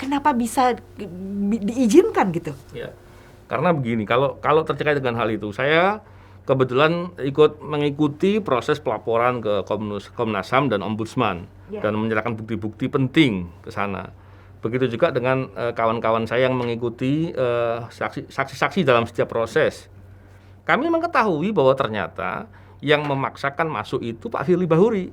kenapa bisa diizinkan gitu? Ya, karena begini, kalau terkait dengan hal itu, saya kebetulan ikut mengikuti proses pelaporan ke Komnas HAM dan Ombudsman dan menyerahkan bukti-bukti penting ke sana. Begitu juga dengan kawan-kawan saya yang mengikuti saksi-saksi dalam setiap proses. Kami mengetahui bahwa ternyata yang memaksakan masuk itu Pak Firly Bahuri.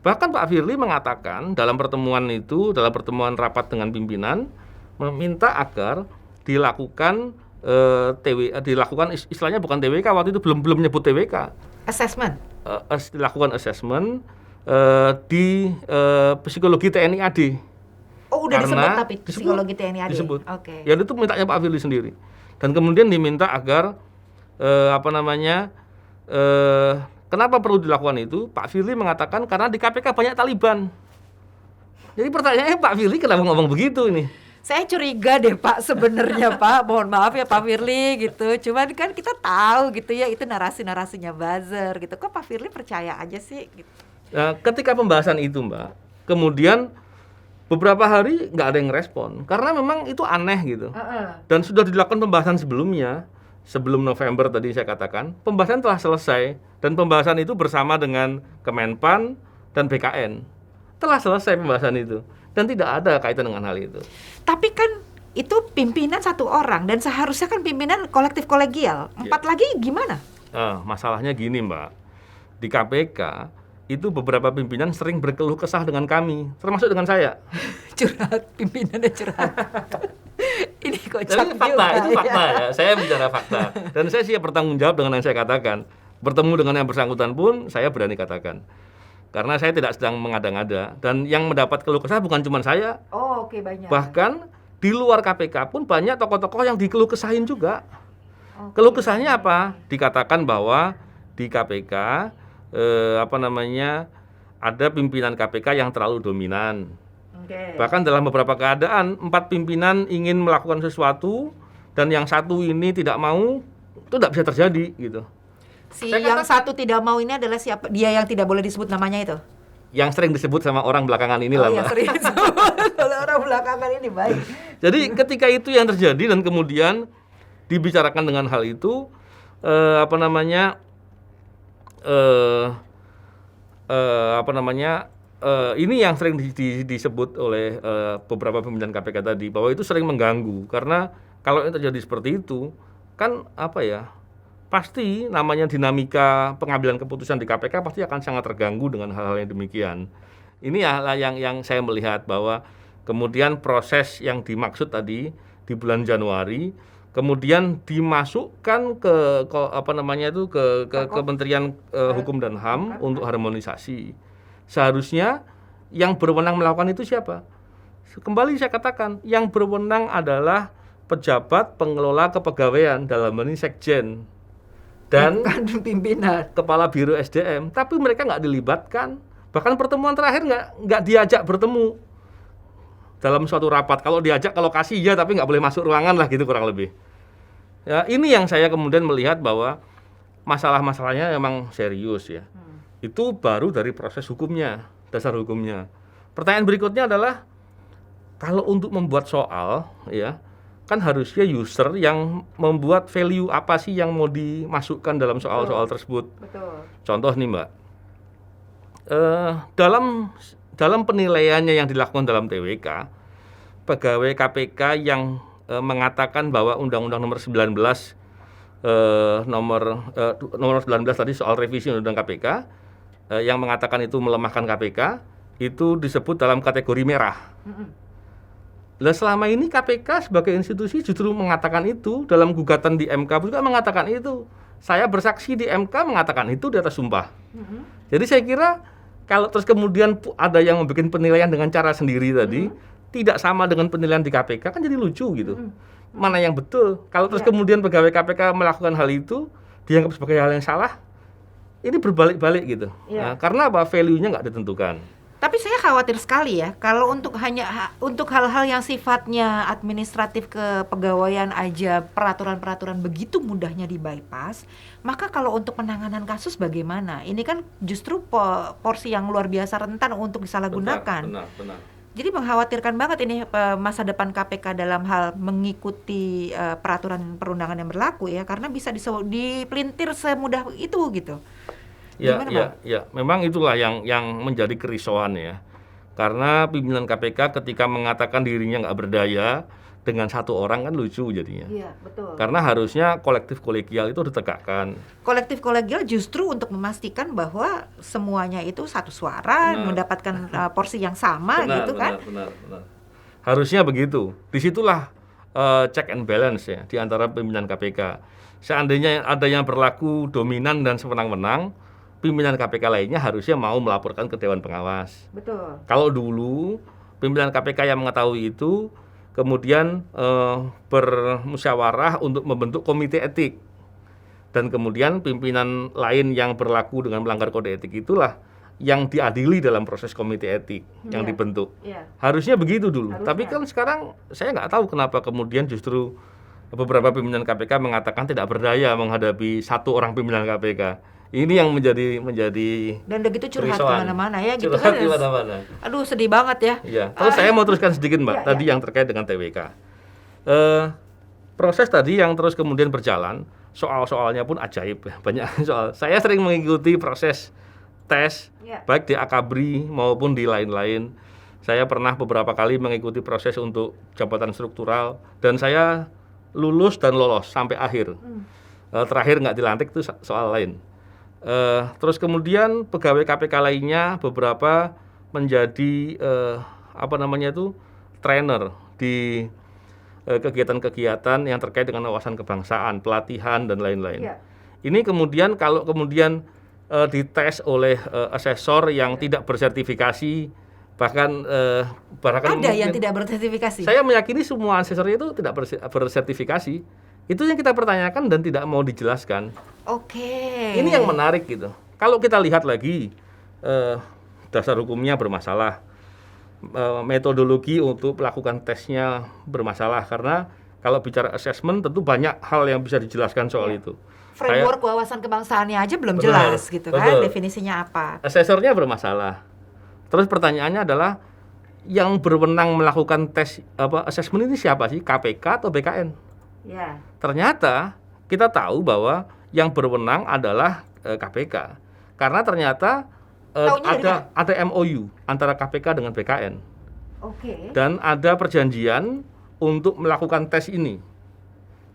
Bahkan Pak Firly mengatakan dalam pertemuan rapat dengan pimpinan, meminta agar dilakukan dilakukan istilahnya bukan TWK, waktu itu belum nyebut TWK. Assessment. Dilakukan assessment di psikologi TNI AD. Oh, udah disebut tapi psikologi TNI AD. Disebut. Oke. Ya itu mintanya Pak Firly sendiri. Dan kemudian diminta agar kenapa perlu dilakukan itu? Pak Firly mengatakan karena di KPK banyak Taliban. Jadi pertanyaannya Pak Firly kenapa ngomong begitu ini? Saya curiga deh Pak sebenarnya Pak, mohon maaf ya Pak Firly gitu. Cuman kan kita tahu gitu ya itu narasi-narasinya buzzer gitu. Kok Pak Firly percaya aja sih gitu. Nah, ketika pembahasan itu Mbak, kemudian beberapa hari nggak ada yang respon karena memang itu aneh gitu. Dan sudah dilakukan pembahasan sebelumnya, sebelum November tadi saya katakan, pembahasan telah selesai dan pembahasan itu bersama dengan Kemenpan dan BKN. Telah selesai pembahasan itu dan tidak ada kaitan dengan hal itu. Tapi kan itu pimpinan satu orang dan seharusnya kan pimpinan kolektif kolegial. 4 lagi gimana? Masalahnya gini Mbak, di KPK itu beberapa pimpinan sering berkeluh kesah dengan kami, termasuk dengan saya. Curhat, pimpinannya curhat. Ini kocak Tapi fakta, juga, itu fakta ya. Saya bicara fakta. Dan saya siap bertanggung jawab dengan yang saya katakan. Bertemu dengan yang bersangkutan pun saya berani katakan. Karena saya tidak sedang mengada-ngada. Dan yang mendapat keluh kesah bukan cuma saya. Oh, oke, banyak. Bahkan di luar KPK pun banyak tokoh-tokoh yang dikeluh kesahin juga. Keluh kesahnya apa? Dikatakan bahwa di KPK ada pimpinan KPK yang terlalu dominan. Bahkan dalam beberapa keadaan 4 pimpinan ingin melakukan sesuatu dan yang satu ini tidak mau, itu tidak bisa terjadi gitu. Satu tidak mau ini adalah siapa? Dia yang tidak boleh disebut namanya itu? Yang sering disebut sama orang belakangan ini lah Mbak. Yang sering disebut oleh orang belakangan ini, baik. Jadi ketika itu yang terjadi dan kemudian dibicarakan dengan hal itu, ini yang sering disebut oleh beberapa pimpinan KPK tadi, bahwa itu sering mengganggu. Karena kalau yang terjadi seperti itu, kan pasti namanya dinamika pengambilan keputusan di KPK pasti akan sangat terganggu dengan hal-hal yang demikian. Ini yang saya melihat bahwa kemudian proses yang dimaksud tadi di bulan Januari, kemudian dimasukkan ke Kementerian Hukum dan HAM untuk harmonisasi. Seharusnya yang berwenang melakukan itu siapa? Kembali saya katakan, yang berwenang adalah pejabat pengelola kepegawaian, dalam ini Sekjen dan pimpinan, Kepala Biro SDM. Tapi mereka nggak dilibatkan. Bahkan pertemuan terakhir nggak diajak bertemu dalam suatu rapat. Kalau diajak ke lokasi ya, tapi nggak boleh masuk ruangan lah gitu kurang lebih. Ya, ini yang saya kemudian melihat bahwa masalah-masalahnya memang serius ya. Itu baru dari proses hukumnya, dasar hukumnya. Pertanyaan berikutnya adalah kalau untuk membuat soal ya, kan harusnya user yang membuat value apa sih yang mau dimasukkan dalam soal-soal tersebut. Betul. Contoh nih Mbak, dalam penilaiannya yang dilakukan dalam TWK, pegawai KPK yang mengatakan bahwa Undang-Undang nomor 19 nomor 19 tadi soal revisi Undang-Undang KPK yang mengatakan itu melemahkan KPK, itu disebut dalam kategori merah. Lah selama ini KPK sebagai institusi justru mengatakan itu, dalam gugatan di MK juga mengatakan itu. Saya bersaksi di MK mengatakan itu di atas sumpah. Jadi saya kira kalau terus kemudian ada yang membuat penilaian dengan cara sendiri tadi, tidak sama dengan penilaian di KPK, kan jadi lucu gitu. Mana yang betul? Kalau terus kemudian pegawai KPK melakukan hal itu, dianggap sebagai hal yang salah, ini berbalik-balik gitu. Nah, karena apa? Value-nya nggak ditentukan. Tapi saya khawatir sekali ya, kalau untuk hal-hal yang sifatnya administratif kepegawaian aja peraturan-peraturan begitu mudahnya di-bypass, maka kalau untuk penanganan kasus bagaimana? Ini kan justru porsi yang luar biasa rentan untuk disalahgunakan. Benar. Jadi mengkhawatirkan banget ini masa depan KPK dalam hal mengikuti peraturan perundangan yang berlaku ya, karena bisa dipelintir semudah itu gitu. Ya, Gimana, ya, Bang? ya. Memang itulah yang menjadi kerisauan ya. Karena pimpinan KPK ketika mengatakan dirinya nggak berdaya dengan satu orang kan lucu jadinya. Iya, betul. Karena harusnya kolektif kolegial itu ditegakkan. Kolektif kolegial justru untuk memastikan bahwa semuanya itu satu suara, Benar. mendapatkan porsi yang sama gitu kan. Benar. Harusnya begitu. Disitulah check and balance ya di antara pimpinan KPK. Seandainya ada yang berlaku dominan dan sewenang-wenang, pimpinan KPK lainnya harusnya mau melaporkan ke Dewan Pengawas. Betul. Kalau dulu pimpinan KPK yang mengetahui itu kemudian bermusyawarah untuk membentuk komite etik, dan kemudian pimpinan lain yang berlaku dengan melanggar kode etik itulah yang diadili dalam proses komite etik yang Iya. dibentuk. Iya. Harusnya begitu dulu. Harusnya. Tapi kan sekarang saya nggak tahu kenapa kemudian justru beberapa pimpinan KPK mengatakan tidak berdaya menghadapi satu orang pimpinan KPK. Ini yang menjadi Dan udah gitu curhat kerisauan. kemana-mana ya gitu Curhat kan. di mana-mana. Aduh, sedih banget ya. Iya. Terus saya mau teruskan sedikit Mbak, Iya, tadi yang terkait dengan TWK. Proses tadi yang terus kemudian berjalan, soal-soalnya pun ajaib ya. Banyak soal. Saya sering mengikuti proses tes, Iya. baik di Akabri maupun di lain-lain. Saya pernah beberapa kali mengikuti proses untuk jabatan struktural, dan saya lulus dan lolos sampai akhir. Terakhir nggak dilantik itu soal lain. Terus kemudian pegawai KPK lainnya beberapa menjadi trainer di kegiatan-kegiatan yang terkait dengan wawasan kebangsaan, pelatihan dan lain-lain. Iya. Ini kemudian kalau kemudian dites oleh asesor yang tidak bersertifikasi, bahkan Ada yang mungkin- tidak bersertifikasi. saya meyakini semua asesornya itu tidak bersertifikasi. Itu yang kita pertanyakan dan tidak mau dijelaskan. Oke. Ini yang menarik gitu. Kalau kita lihat lagi dasar hukumnya bermasalah, metodologi untuk melakukan tesnya bermasalah, karena kalau bicara assessment tentu banyak hal yang bisa dijelaskan soal itu. Framework wawasan kebangsaannya aja belum Betul, jelas gitu kan, betul. definisinya apa. Asesornya bermasalah. Terus pertanyaannya adalah yang berwenang melakukan tes assessment ini siapa sih? KPK atau BKN? Ya. Ternyata kita tahu bahwa yang berwenang adalah KPK. Karena ternyata Taunya ada MOU antara KPK dengan BKN, Oke. dan ada perjanjian untuk melakukan tes ini.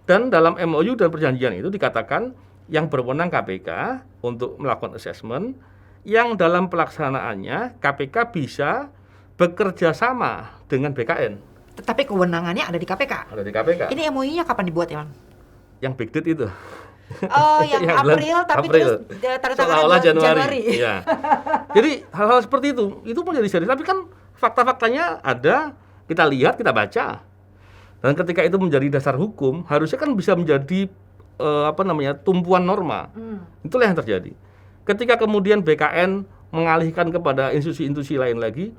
Dan dalam MOU dan perjanjian itu dikatakan yang berwenang KPK untuk melakukan assessment, yang dalam pelaksanaannya KPK bisa bekerja sama dengan BKN. Tetapi kewenangannya ada di KPK. Ada di KPK. Ini MOU-nya kapan dibuat ya, Bang? Yang big date itu. Oh, yang Yang bulan April tapi April. terus tanda tangannya Seolah-olah bulan Januari. Iya. Jadi hal-hal seperti itu menjadi serius. Tapi kan fakta-faktanya ada, kita lihat, kita baca. Dan ketika itu menjadi dasar hukum, harusnya kan bisa menjadi tumpuan norma. Itulah yang terjadi. Ketika kemudian BKN mengalihkan kepada institusi-institusi lain lagi,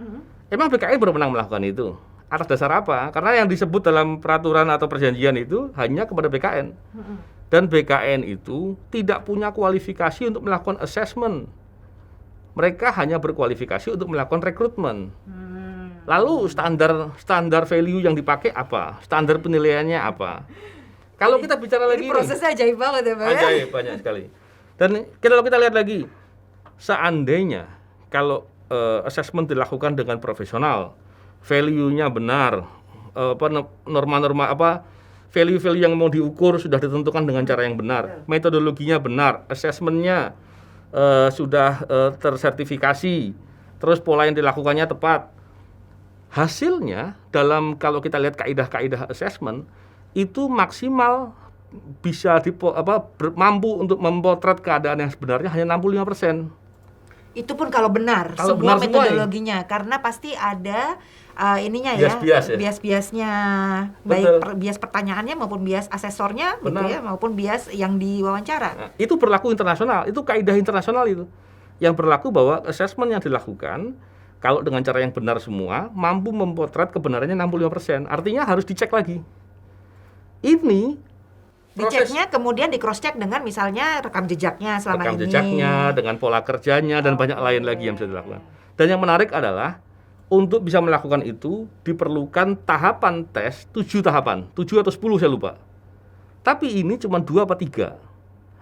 emang BKN berwenang melakukan itu? Atas dasar apa? Karena yang disebut dalam peraturan atau perjanjian itu hanya kepada BKN. Dan BKN itu tidak punya kualifikasi untuk melakukan assessment. Mereka hanya berkualifikasi untuk melakukan rekrutmen. Lalu standar value yang dipakai apa? Standar penilaiannya apa? Kalau kita bicara lagi Ini prosesnya ajaib banget ya, Bang. ajaib, banyak sekali. Dan kalau kita lihat lagi, seandainya kalau assessment dilakukan dengan profesional, value-nya benar, norma-norma value-value yang mau diukur sudah ditentukan dengan cara yang benar, metodologinya benar, assessment-nya sudah tersertifikasi, terus pola yang dilakukannya tepat. Hasilnya kalau kita lihat kaidah-kaidah assessment itu maksimal bisa mampu untuk memotret keadaan yang sebenarnya hanya 65%. Itu pun kalau benar Kalau sebuah benar semua metodologinya, karena pasti ada ininya Bias-bias ya. bias-biasnya, Betul. baik bias pertanyaannya maupun bias asesornya gitu Benar. ya, maupun bias yang diwawancara. Nah, itu berlaku internasional, itu kaidah internasional itu. Yang berlaku bahwa assessment yang dilakukan kalau dengan cara yang benar semua mampu memotret kebenarannya 65%. Artinya harus dicek lagi. Ini Diceknya kemudian di cross check dengan misalnya rekam jejaknya selama rekam ini. jejaknya, dengan pola kerjanya dan banyak lain lagi yang bisa dilakukan. Dan yang menarik adalah untuk bisa melakukan itu diperlukan tahapan tes 7 tahapan, 7 atau 10 saya lupa. Tapi ini cuma 2 apa 3.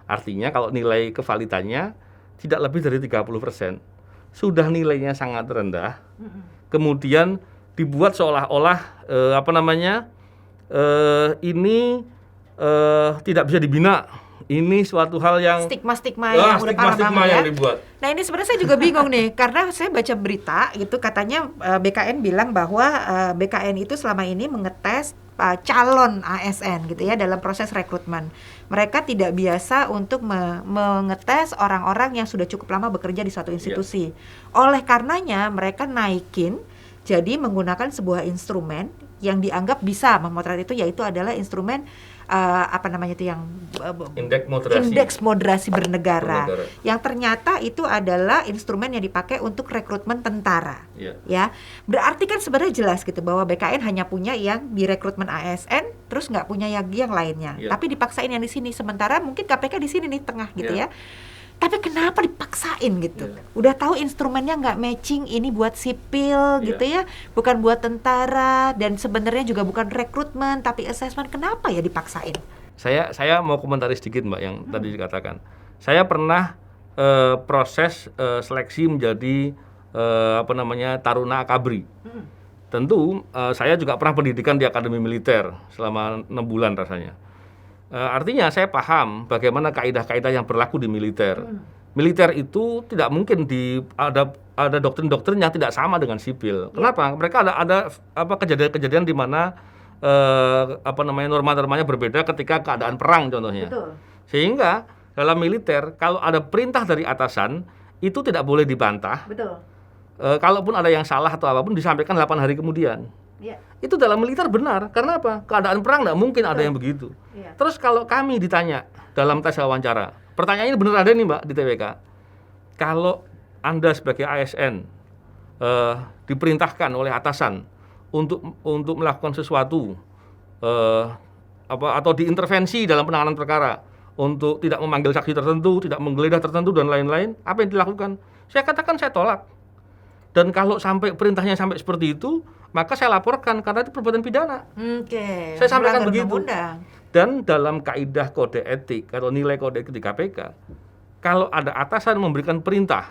Artinya kalau nilai kevalidannya tidak lebih dari 30%. Sudah nilainya sangat rendah. Kemudian dibuat seolah-olah ini tidak bisa dibina. Ini suatu hal yang stigma-stigma yang udah parah banget ya. Dibuat. Nah ini sebenarnya saya juga bingung nih, karena saya baca berita gitu katanya BKN bilang bahwa BKN itu selama ini mengetes calon ASN gitu ya dalam proses rekrutmen. Mereka tidak biasa untuk mengetes orang-orang yang sudah cukup lama bekerja di suatu institusi. Oleh karenanya mereka naikin jadi menggunakan sebuah instrumen yang dianggap bisa memotret itu, yaitu adalah instrumen indeks moderasi bernegara. Yang ternyata itu adalah instrumen yang dipakai untuk rekrutmen tentara. Ya, berarti kan sebenarnya jelas gitu bahwa BKN hanya punya yang di rekrutmen ASN, terus nggak punya yang lainnya. Tapi dipaksain yang di sini, sementara mungkin KPK di sini nih tengah gitu ya. Tapi kenapa dipaksain gitu? Udah tahu instrumennya nggak matching, ini buat sipil gitu ya, bukan buat tentara, dan sebenarnya juga bukan rekrutmen tapi assessment. Kenapa ya dipaksain? Saya mau komentari sedikit Mbak yang tadi dikatakan. Saya pernah proses seleksi menjadi Taruna Akabri. Tentu saya juga pernah pendidikan di Akademi Militer selama 6 bulan rasanya. Artinya saya paham bagaimana kaidah-kaidah yang berlaku di militer. Militer itu tidak mungkin ada doktrin-doktrin yang tidak sama dengan sipil. Kenapa? Mereka ada kejadian-kejadian di mana norma-normanya berbeda ketika keadaan perang contohnya. Betul. Sehingga dalam militer kalau ada perintah dari atasan itu tidak boleh dibantah. Betul. Kalaupun ada yang salah atau apapun disampaikan 8 hari kemudian. Itu dalam militer benar. Karena apa? Keadaan perang nggak mungkin ada yang begitu. Terus kalau kami ditanya dalam tes wawancara, pertanyaannya benar ada nih Mbak di TWK. Kalau Anda sebagai ASN diperintahkan oleh atasan untuk melakukan sesuatu atau diintervensi dalam penanganan perkara untuk tidak memanggil saksi tertentu, tidak menggeledah tertentu dan lain-lain, apa yang dilakukan? Saya katakan saya tolak. Dan kalau sampai perintahnya sampai seperti itu, maka saya laporkan karena itu perbuatan pidana. Saya sampaikan begitu. Dan dalam kaidah kode etik atau nilai kode etik di KPK, kalau ada atasan memberikan perintah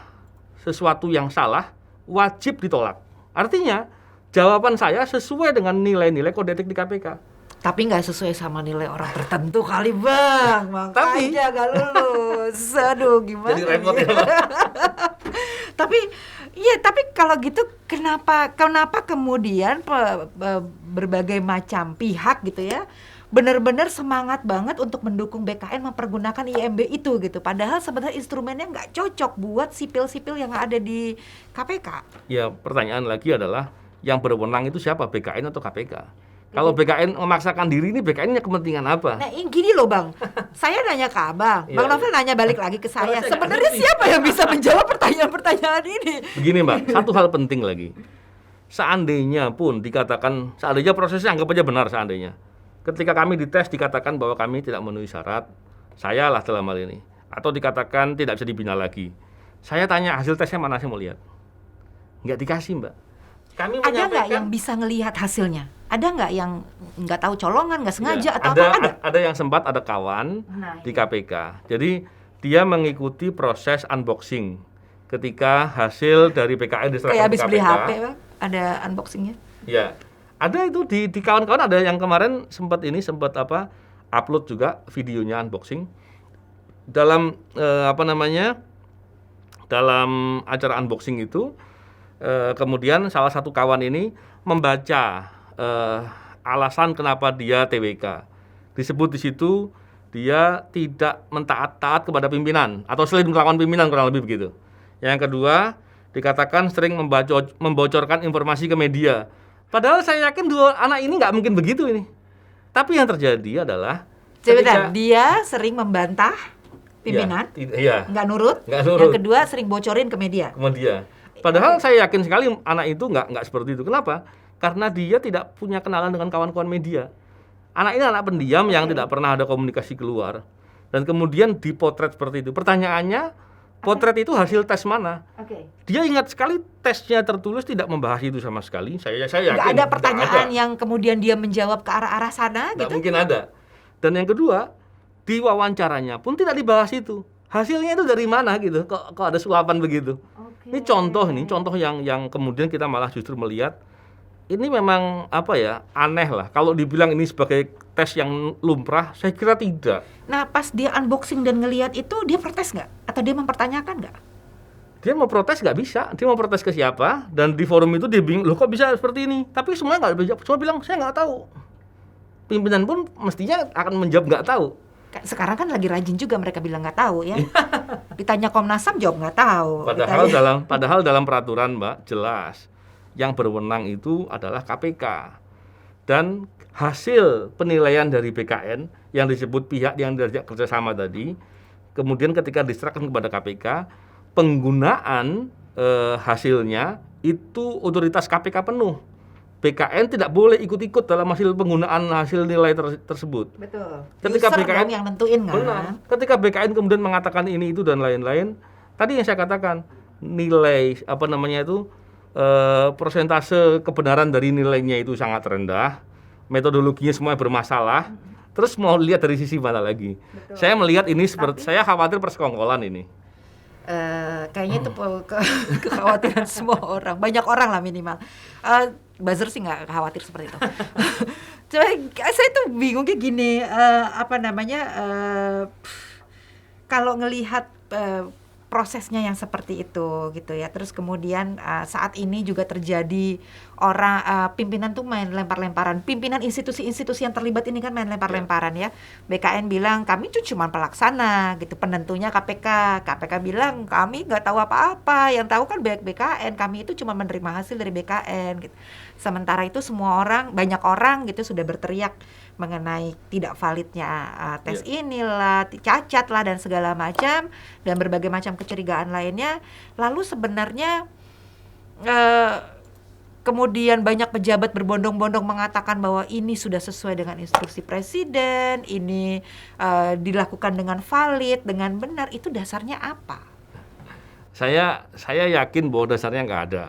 sesuatu yang salah, wajib ditolak. Artinya, jawaban saya sesuai dengan nilai-nilai kode etik di KPK. Tapi nggak sesuai sama nilai orang tertentu kali Bang, makanya nggak lulus. Aduh gimana? Jadi repot ya Bang. Tapi kalau gitu kenapa kemudian berbagai macam pihak gitu ya benar-benar semangat banget untuk mendukung BKN mempergunakan IMB itu gitu, padahal sebenarnya instrumennya nggak cocok buat sipil-sipil yang ada di KPK. Ya, pertanyaan lagi adalah yang berwenang itu siapa, BKN atau KPK? Kalau BKN memaksakan diri ini, BKN-nya kepentingan apa? Nah, gini loh Bang, saya nanya ke Abang, Bang Novel nanya balik lagi ke saya. Sebenarnya siapa yang bisa menjawab pertanyaan-pertanyaan ini? Begini Mbak, satu hal penting lagi. Seandainya pun dikatakan, seandainya prosesnya anggap aja benar seandainya. Ketika kami dites dikatakan bahwa kami tidak memenuhi syarat, saya lah dalam hal ini. Atau dikatakan tidak bisa dibina lagi. Saya tanya hasil tesnya mana saya mau lihat? Nggak dikasih Mbak. Kami ada nggak yang bisa ngelihat hasilnya? Ada nggak yang nggak tahu colongan, nggak sengaja atau apa? Ada yang sempat ada kawan di KPK. Jadi dia mengikuti proses unboxing ketika hasil dari PKN diserahkan ke KPK. Kayak habis beli HP, Bang, ada unboxingnya? Ya, ada itu di kawan-kawan ada yang kemarin sempat upload juga videonya unboxing dalam dalam acara unboxing itu. Kemudian salah satu kawan ini membaca alasan kenapa dia TWK. Disebut di situ dia tidak mentaat-taat kepada pimpinan atau selain melawan pimpinan, kurang lebih begitu. Yang kedua, dikatakan sering membocorkan informasi ke media. Padahal saya yakin dua anak ini nggak mungkin begitu ini. Tapi yang terjadi adalah dia sering membantah pimpinan, nggak nurut. Yang kedua, sering bocorin ke media. Padahal saya yakin sekali anak itu nggak seperti itu. Kenapa? Karena dia tidak punya kenalan dengan kawan-kawan media. Anak ini anak pendiam yang tidak pernah ada komunikasi keluar. Dan kemudian dipotret seperti itu. Pertanyaannya, Potret itu hasil tes mana? Oke. Dia ingat sekali tesnya tertulis tidak membahas itu sama sekali. Saya yakin. Nggak ada nggak pertanyaan ada. yang kemudian dia menjawab ke arah-arah sana Nggak gitu? mungkin ada. Dan yang kedua, di wawancaranya pun tidak dibahas itu. Hasilnya itu dari mana gitu? Kok ada sulapan begitu? Oke. Ini contoh yang kemudian kita malah justru melihat ini memang apa ya, aneh lah. Kalau dibilang ini sebagai tes yang lumrah, saya kira tidak. Nah, pas dia unboxing dan ngelihat itu, dia protes nggak? Atau dia mempertanyakan nggak? Dia mau protes nggak bisa, dia mau protes ke siapa, dan di forum itu dia bingung, loh kok bisa seperti ini? Tapi semuanya nggak bisa, semua bilang saya nggak tahu. Pimpinan pun mestinya akan menjawab nggak tahu. Sekarang kan lagi rajin juga mereka bilang nggak tahu ya. Ditanya Komnas HAM jawab nggak tahu. Padahal dalam peraturan Mbak jelas yang berwenang itu adalah KPK, dan hasil penilaian dari BKN yang disebut pihak yang diajak kerjasama tadi, kemudian ketika diserahkan kepada KPK, penggunaan hasilnya itu otoritas KPK penuh. BKN tidak boleh ikut-ikut dalam hasil penggunaan hasil nilai tersebut. Betul. Ketika User BKN dong yang nentuin kan. Benar. Ketika BKN kemudian mengatakan ini itu dan lain-lain, tadi yang saya katakan nilai apa namanya itu persentase kebenaran dari nilainya itu sangat rendah, metodologinya semua bermasalah. Terus mau lihat dari sisi mana lagi? Betul. Saya melihat ini seperti saya khawatir persekongkolan ini. Kayaknya itu kekhawatiran semua orang, banyak orang lah minimal. Buzzer sih nggak khawatir seperti itu. Cuma saya tuh bingungnya gini, kalau ngelihat prosesnya yang seperti itu gitu ya, terus kemudian saat ini juga terjadi orang pimpinan tuh main lempar-lemparan, pimpinan institusi-institusi yang terlibat ini kan main lempar-lemparan ya. BKN bilang kami tuh cuma pelaksana gitu, penentunya KPK bilang kami nggak tahu apa-apa, yang tahu kan BKN, kami itu cuma menerima hasil dari BKN gitu. Sementara itu banyak orang gitu sudah berteriak mengenai tidak validnya tes inilah, cacat lah dan segala macam, dan berbagai macam kecurigaan lainnya. Lalu sebenarnya kemudian banyak pejabat berbondong-bondong mengatakan bahwa ini sudah sesuai dengan instruksi presiden, ini dilakukan dengan valid, dengan benar. Itu dasarnya apa? Saya yakin bahwa dasarnya nggak ada.